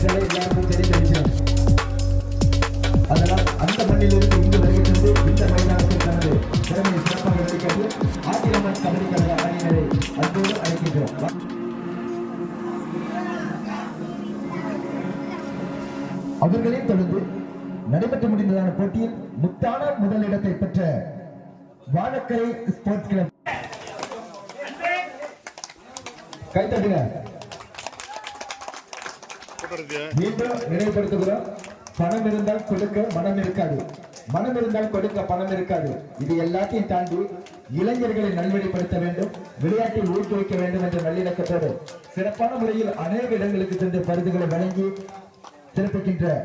என்றாலே எல்லாருக்கும் தெரிந்த விஷயம். அதனால் அந்த மண்ணிலிருந்து இங்கு வருகின்றது இந்த மைதானத்தில் தனது திறமையை சிறப்பாக வெளிக்காட்டி ஆதிரமன் கபடி கழக அணியினரை அன்போடு அழைக்கின்றோம். அவர்களையும் தொடர்ந்து நடைபெற்று முடிந்ததான போட்டியில் முத்தான முதலிடத்தை பெற்ற வாழக்கரை ஸ்போர்ட்ஸ் கிளப் கைத்தட்டுங்க. மீண்டும் நினைவுபடுத்துகிறோம், பணம் இருந்தால் கொடுக்க மனம் இருக்காது, மனம் இருந்தால் கொடுக்க பணம் இருக்காது. இது எல்லாத்தையும் தாண்டி இளைஞர்களை நல்வழிப்படுத்த வேண்டும், விளையாட்டில் ஊக்குவிக்க வேண்டும் என்ற நல்லிணக்கத்தோடு சிறப்பான முறையில் அநேக இடங்களுக்கு சென்று பரிசுகளை வழங்கி சிறப்பிக்கின்ற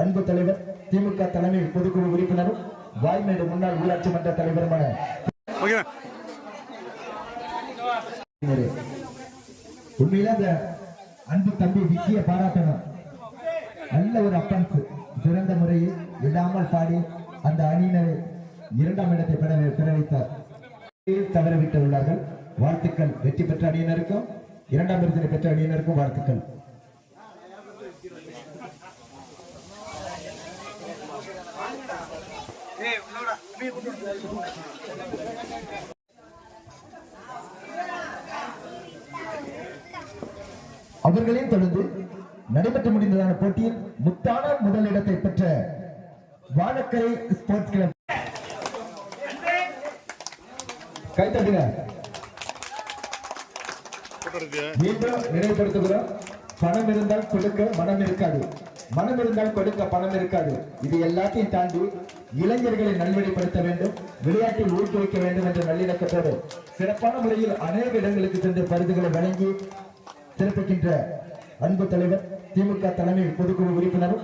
அன்பு தலைவர், திமுக தலைமை பொதுக்குழு உறுப்பினரும் வாய்மேடு முன்னாள் ஊராட்சி மன்ற தலைவருமான உண்மையில அந்த அன்பு தம்பி விக்கிய பாராட்டணும். நல்ல ஒரு அப்பன்ஸ், சிறந்த முறையில் விடாமல் பாடி அந்த அணியினரை 2ஆம் இடத்தை பெற வைத்தார். தவறவிட்டு உள்ளார்கள். வாழ்த்துக்கள். வெற்றி பெற்ற அணியினருக்கும் 2ஆம் இடத்தை பெற்ற அணியினருக்கும் வாழ்த்துக்கள். அவர்களையும் தொடர்ந்து நடைபெற்று முடிந்ததான போட்டியில் முத்தான முதலிடத்தை பெற்ற வாழக்கரை ஸ்போர்ட்ஸ் கிளப் கைத்தட்டுங்க. மீண்டும் நினைவுபடுத்துகிறோம், பணம் இருந்தால் கொடுக்க மனம் இருக்காது, மனம் இருந்தால் கொடுக்க பணம் இருக்காது. இது எல்லாத்தையும் தாண்டி இளைஞர்களை நல்வழிப்படுத்த வேண்டும், விளையாட்டில் ஊக்குவிக்க வேண்டும் என்ற நல்லிணக்கத்தோடு சிறப்பான முறையில் அநேக இடங்களுக்கு சென்று பரிசுகளை வழங்கி சிறப்பிக்கின்ற அன்பு தலைவர், திமுக தலைமை பொதுக்குழு உறுப்பினரும்